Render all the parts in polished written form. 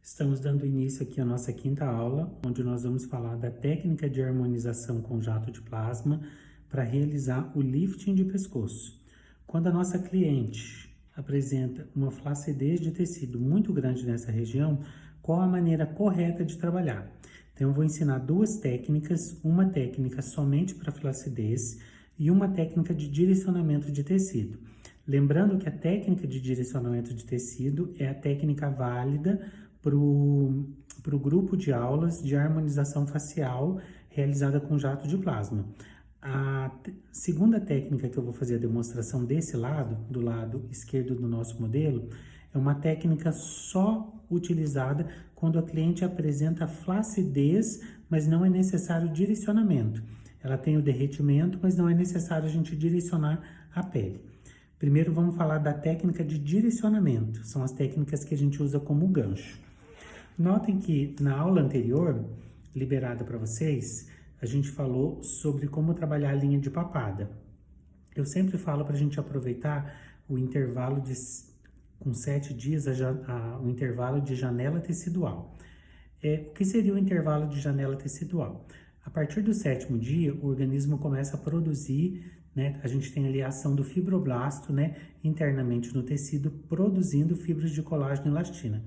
Estamos dando início aqui à nossa quinta aula, onde nós vamos falar da técnica de harmonização com jato de plasma para realizar o lifting de pescoço. Quando a nossa cliente apresenta uma flacidez de tecido muito grande nessa região, qual a maneira correta de trabalhar? Então, eu vou ensinar duas técnicas, uma técnica somente para flacidez e uma técnica de direcionamento de tecido. Lembrando que a técnica de direcionamento de tecido é a técnica válida para o grupo de aulas de harmonização facial realizada com jato de plasma. A segunda técnica que eu vou fazer a demonstração desse lado, do lado esquerdo do nosso modelo, é uma técnica só utilizada quando a cliente apresenta flacidez, mas não é necessário direcionamento. Ela tem o derretimento, mas não é necessário a gente direcionar a pele. Primeiro vamos falar da técnica de direcionamento, são as técnicas que a gente usa como gancho. Notem que na aula anterior, liberada para vocês, a gente falou sobre como trabalhar a linha de papada. Eu sempre falo para a gente aproveitar o intervalo com 7 dias, o intervalo de janela tecidual. O que seria o intervalo de janela tecidual? A partir do 7º dia, o organismo começa a produzir, né? A gente tem ali a ação do fibroblasto, né? Internamente no tecido, produzindo fibras de colágeno e elastina.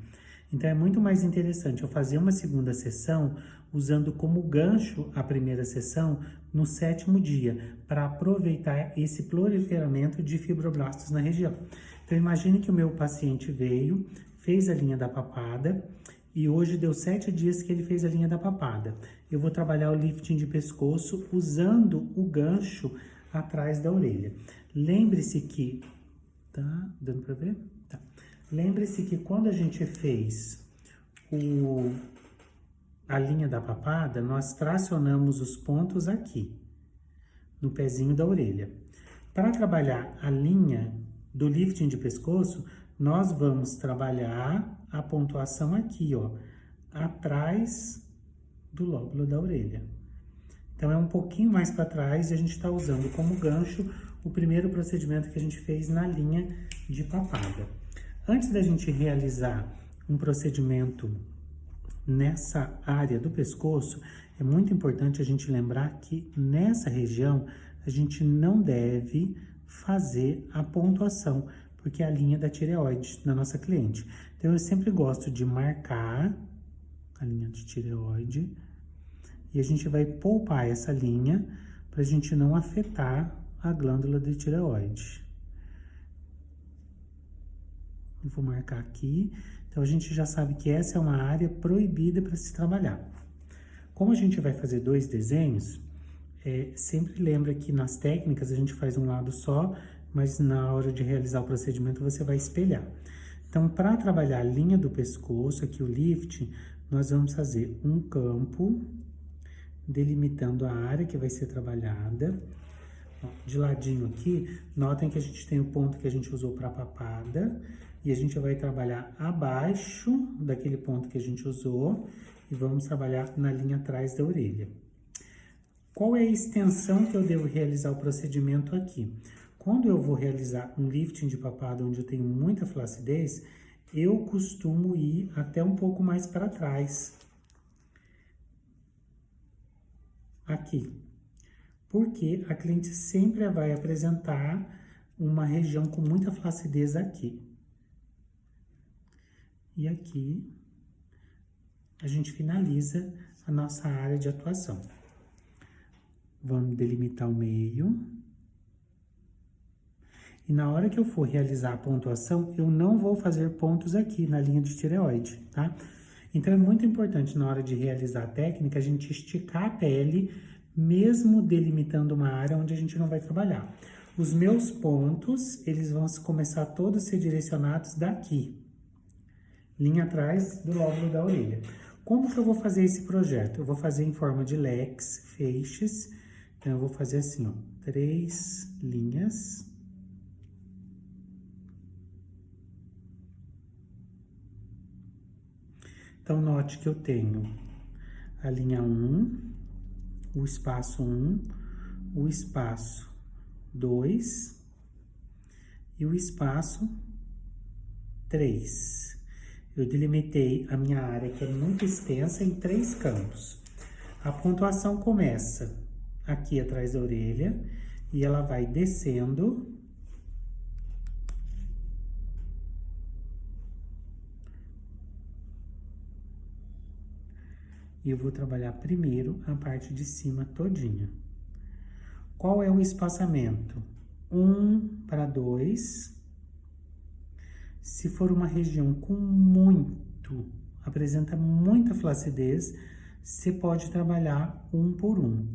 Então, é muito mais interessante eu fazer uma segunda sessão usando como gancho a primeira sessão no 7º dia, para aproveitar esse proliferamento de fibroblastos na região. Então, imagine que o meu paciente veio, fez a linha da papada e hoje deu 7 dias que ele fez a linha da papada. Eu vou trabalhar o lifting de pescoço usando o gancho atrás da orelha. Lembre-se que... Tá dando para ver? Tá. Lembre-se que quando a gente fez a linha da papada, nós tracionamos os pontos aqui, no pezinho da orelha. Para trabalhar a linha do lifting de pescoço, nós vamos trabalhar a pontuação aqui, ó, atrás do lóbulo da orelha. Então, é um pouquinho mais para trás e a gente está usando como gancho o primeiro procedimento que a gente fez na linha de papada. Antes da gente realizar um procedimento nessa área do pescoço, é muito importante a gente lembrar que nessa região a gente não deve fazer a pontuação, porque é a linha da tireoide da nossa cliente. Então, eu sempre gosto de marcar a linha de tireoide e a gente vai poupar essa linha para a gente não afetar a glândula de tireoide. Eu vou marcar aqui. Então, a gente já sabe que essa é uma área proibida para se trabalhar. Como a gente vai fazer 2 desenhos, sempre lembra que nas técnicas a gente faz um lado só, mas na hora de realizar o procedimento você vai espelhar. Então, para trabalhar a linha do pescoço, aqui o lift, nós vamos fazer um campo delimitando a área que vai ser trabalhada. De ladinho aqui, notem que a gente tem o ponto que a gente usou para a papada e a gente vai trabalhar abaixo daquele ponto que a gente usou e vamos trabalhar na linha atrás da orelha. Qual é a extensão que eu devo realizar o procedimento aqui? Quando eu vou realizar um lifting de papada onde eu tenho muita flacidez, eu costumo ir até um pouco mais para trás. Aqui. Porque a cliente sempre vai apresentar uma região com muita flacidez aqui. E aqui a gente finaliza a nossa área de atuação. Vamos delimitar o meio. E na hora que eu for realizar a pontuação, eu não vou fazer pontos aqui na linha de tireoide, tá? Então, é muito importante na hora de realizar a técnica, a gente esticar a pele, mesmo delimitando uma área onde a gente não vai trabalhar. Os meus pontos, eles vão começar todos a ser direcionados daqui. Linha atrás do lóbulo da orelha. Como que eu vou fazer esse projeto? Eu vou fazer em forma de leques, feixes. Então, eu vou fazer assim, ó, 3 linhas. Então, note que eu tenho a linha 1, o espaço 1, o espaço 2 e o espaço 3. Eu delimitei a minha área, que é muito extensa, em 3 campos. A pontuação começa aqui atrás da orelha e ela vai descendo e eu vou trabalhar primeiro a parte de cima todinha. Qual é o espaçamento? 1 para 2. Se for uma região com apresenta muita flacidez, você pode trabalhar 1 por 1.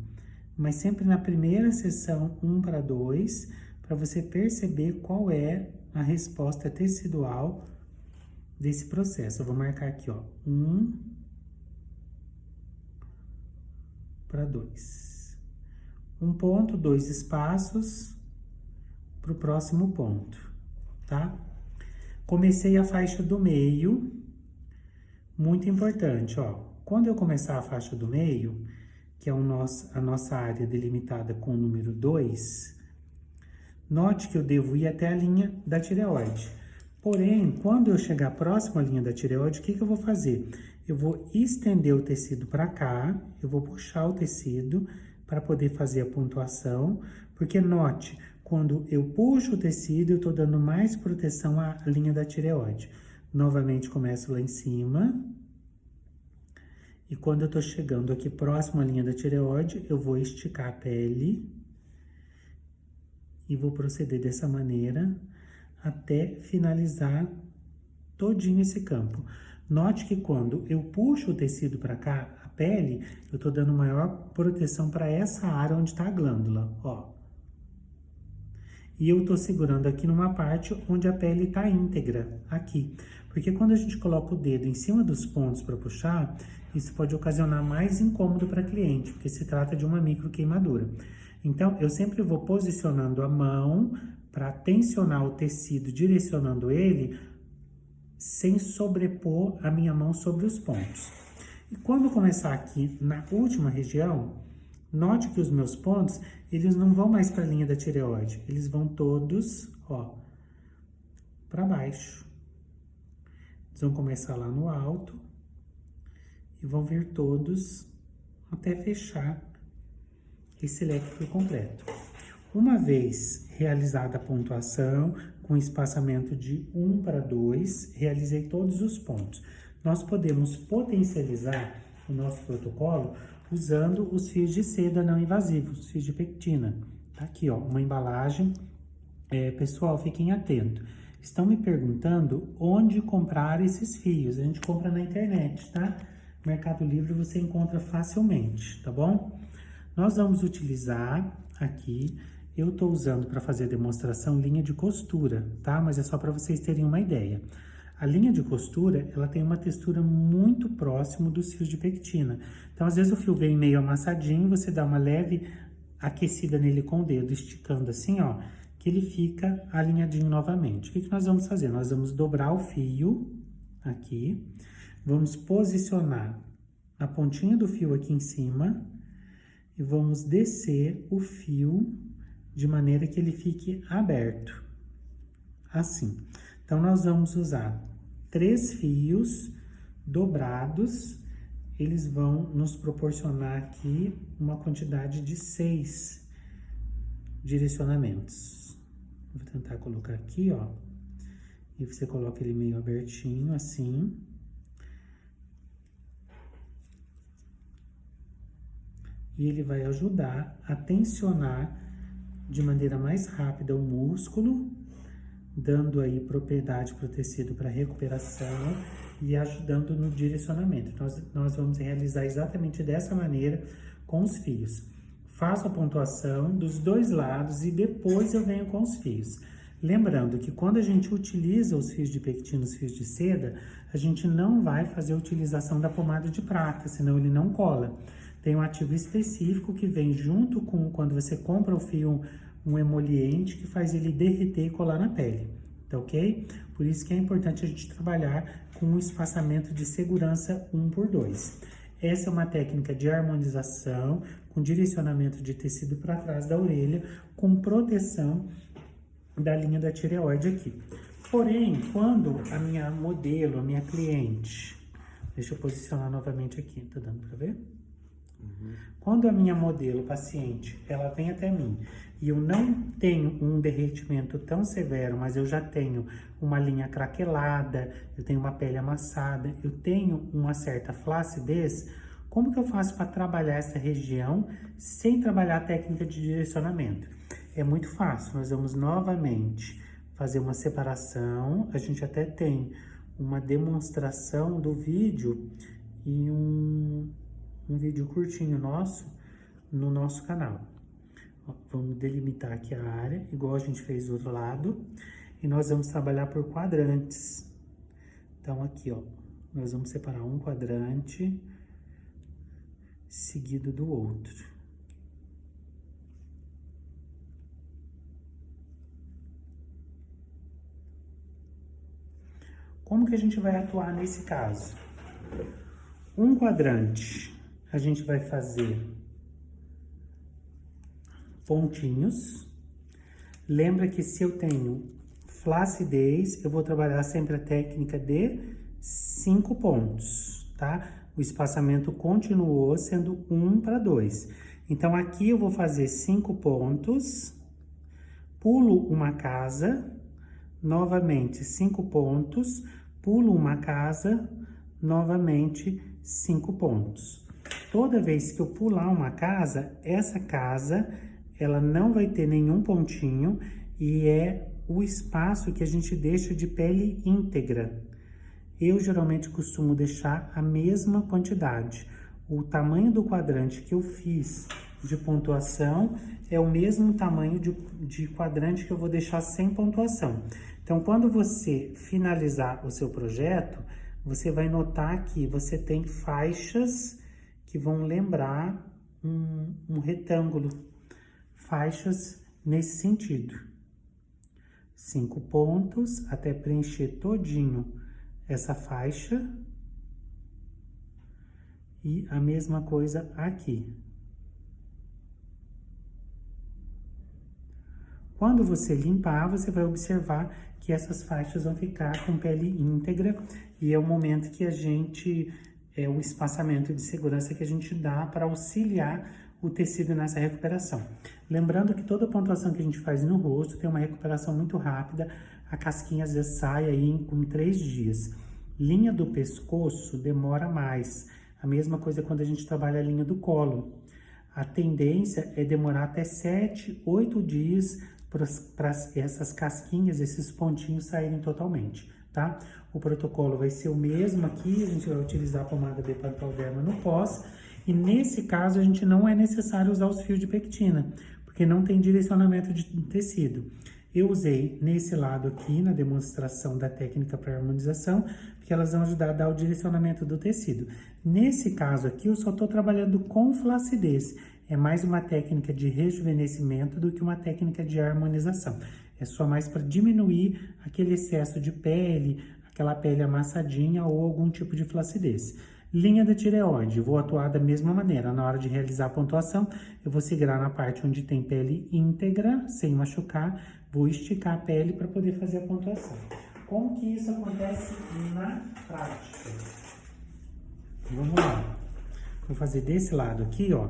Mas sempre na primeira seção, 1 para 2, para você perceber qual é a resposta tecidual desse processo. Eu vou marcar aqui, ó, 1 para 2. 1 ponto, 2 espaços para o próximo ponto, tá? Comecei a faixa do meio, muito importante, ó. Quando eu começar a faixa do meio, que é a nossa área delimitada com o número 2, note que eu devo ir até a linha da tireoide. Porém, quando eu chegar próximo à linha da tireoide, o que eu vou fazer? Eu vou estender o tecido para cá, eu vou puxar o tecido para poder fazer a pontuação, porque note, quando eu puxo o tecido, eu estou dando mais proteção à linha da tireoide. Novamente, começo lá em cima. E quando eu estou chegando aqui próximo à linha da tireoide, eu vou esticar a pele. E vou proceder dessa maneira até finalizar todinho esse campo. Note que quando eu puxo o tecido para cá, a pele, eu estou dando maior proteção para essa área onde está a glândula, ó. E eu tô segurando aqui numa parte onde a pele tá íntegra, aqui. Porque quando a gente coloca o dedo em cima dos pontos para puxar, isso pode ocasionar mais incômodo para cliente, porque se trata de uma micro queimadura. Então, eu sempre vou posicionando a mão para tensionar o tecido, direcionando ele, sem sobrepor a minha mão sobre os pontos. E quando começar aqui na última região, note que os meus pontos, eles não vão mais para a linha da tireoide, eles vão todos, ó, para baixo. Eles vão começar lá no alto e vão vir todos até fechar esse leque por completo. Uma vez realizada a pontuação, com espaçamento de 1 para 2, realizei todos os pontos. Nós podemos potencializar o nosso protocolo usando os fios de seda não invasivos, os fios de pectina. Tá aqui, ó, uma embalagem. Pessoal, fiquem atentos. Estão me perguntando onde comprar esses fios. A gente compra na internet, tá? Mercado Livre você encontra facilmente, tá bom? Nós vamos utilizar aqui, eu tô usando para fazer a demonstração linha de costura, tá? Mas é só para vocês terem uma ideia. A linha de costura, ela tem uma textura muito próximo dos fios de pectina. Então, às vezes o fio vem meio amassadinho, você dá uma leve aquecida nele com o dedo, esticando assim, ó, que ele fica alinhadinho novamente. O que nós vamos fazer? Nós vamos dobrar o fio aqui, vamos posicionar a pontinha do fio aqui em cima e vamos descer o fio de maneira que ele fique aberto, assim. Então, nós vamos usar 3 fios dobrados, eles vão nos proporcionar aqui uma quantidade de 6 direcionamentos. Vou tentar colocar aqui, ó, e você coloca ele meio abertinho, assim. E ele vai ajudar a tensionar de maneira mais rápida o músculo, dando aí propriedade para o tecido para recuperação e ajudando no direcionamento. Nós vamos realizar exatamente dessa maneira com os fios. Faço a pontuação dos 2 lados e depois eu venho com os fios. Lembrando que quando a gente utiliza os fios de pectina, os fios de seda, a gente não vai fazer a utilização da pomada de prata, senão ele não cola. Tem um ativo específico que vem junto com, quando você compra o fio, um emoliente que faz ele derreter e colar na pele, tá ok? Por isso que é importante a gente trabalhar com um espaçamento de segurança 1 por 2. Essa é uma técnica de harmonização, com direcionamento de tecido para trás da orelha, com proteção da linha da tireoide aqui. Porém, quando a minha modelo, a minha cliente, deixa eu posicionar novamente aqui, tá dando para ver? Quando a minha modelo, paciente, ela vem até mim e eu não tenho um derretimento tão severo, mas eu já tenho uma linha craquelada, eu tenho uma pele amassada, eu tenho uma certa flacidez, como que eu faço para trabalhar essa região sem trabalhar a técnica de direcionamento? É muito fácil, nós vamos novamente fazer uma separação, a gente até tem uma demonstração do vídeo em um vídeo curtinho nosso, no nosso canal. Ó, vamos delimitar aqui a área, igual a gente fez do outro lado, e nós vamos trabalhar por quadrantes. Então, aqui, ó, nós vamos separar um quadrante seguido do outro. Como que a gente vai atuar nesse caso? Um quadrante, a gente vai fazer pontinhos. Lembra que se eu tenho flacidez, eu vou trabalhar sempre a técnica de 5 pontos, tá? O espaçamento continuou sendo 1 para 2. Então, aqui eu vou fazer 5 pontos, pulo uma casa, novamente 5 pontos, pulo uma casa, novamente 5 pontos. Toda vez que eu pular uma casa, essa casa, ela não vai ter nenhum pontinho e é o espaço que a gente deixa de pele íntegra. Eu geralmente costumo deixar a mesma quantidade. O tamanho do quadrante que eu fiz de pontuação é o mesmo tamanho de quadrante que eu vou deixar sem pontuação. Então, quando você finalizar o seu projeto, você vai notar que você tem faixas que vão lembrar um retângulo. Faixas nesse sentido. 5 pontos até preencher todinho essa faixa. E a mesma coisa aqui. Quando você limpar, você vai observar que essas faixas vão ficar com pele íntegra e é o momento que a gente, o espaçamento de segurança que a gente dá para auxiliar o tecido nessa recuperação. Lembrando que toda pontuação que a gente faz no rosto tem uma recuperação muito rápida, a casquinha às vezes sai aí com 3 dias. Linha do pescoço demora mais, a mesma coisa quando a gente trabalha a linha do colo. A tendência é demorar até 7, 8 dias para essas casquinhas, esses pontinhos saírem totalmente, tá? O protocolo vai ser o mesmo aqui, a gente vai utilizar a pomada Bepantolderma no pós, e nesse caso a gente não é necessário usar os fios de pectina, porque não tem direcionamento de tecido. Eu usei nesse lado aqui, na demonstração da técnica para harmonização, porque elas vão ajudar a dar o direcionamento do tecido. Nesse caso aqui, eu só estou trabalhando com flacidez. É mais uma técnica de rejuvenescimento do que uma técnica de harmonização. É só mais para diminuir aquele excesso de pele, aquela pele amassadinha ou algum tipo de flacidez. Linha da tireoide, vou atuar da mesma maneira. Na hora de realizar a pontuação, eu vou segurar na parte onde tem pele íntegra, sem machucar, vou esticar a pele para poder fazer a pontuação. Como que isso acontece na prática? Vamos lá. Vou fazer desse lado aqui, ó.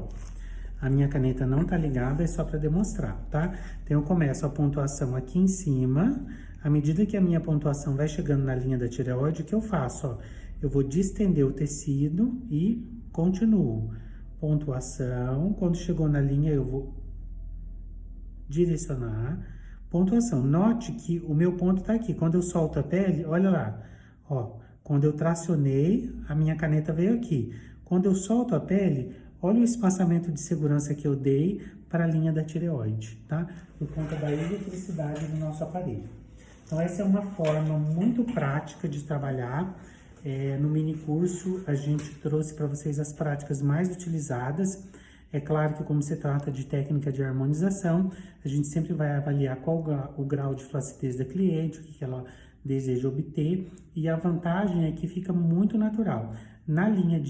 A minha caneta não tá ligada, é só para demonstrar, tá? Então, eu começo a pontuação aqui em cima. À medida que a minha pontuação vai chegando na linha da tireoide, o que eu faço, ó? Eu vou distender o tecido e continuo. Pontuação, quando chegou na linha, eu vou direcionar. Pontuação, note que o meu ponto tá aqui. Quando eu solto a pele, olha lá, ó. Quando eu tracionei, a minha caneta veio aqui. Quando eu solto a pele, olha o espaçamento de segurança que eu dei para a linha da tireoide, tá? Por conta da eletricidade do nosso aparelho. Então, essa é uma forma muito prática de trabalhar. No mini curso, a gente trouxe para vocês as práticas mais utilizadas. É claro que, como se trata de técnica de harmonização, a gente sempre vai avaliar qual o grau de flacidez da cliente, o que ela deseja obter, e a vantagem é que fica muito natural. Na linha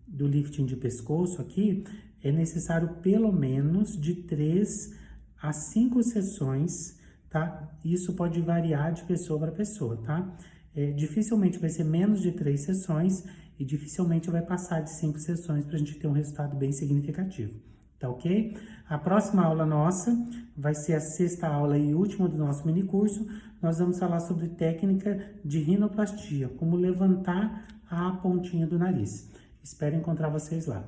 do lifting de pescoço aqui, é necessário pelo menos de 3 a 5 sessões tá? Isso pode variar de pessoa para pessoa, tá? Dificilmente vai ser menos de 3 sessões e dificilmente vai passar de 5 sessões para a gente ter um resultado bem significativo, tá ok? A próxima aula nossa vai ser a 6ª aula e última do nosso mini curso. Nós vamos falar sobre técnica de rinoplastia, como levantar a pontinha do nariz. Espero encontrar vocês lá.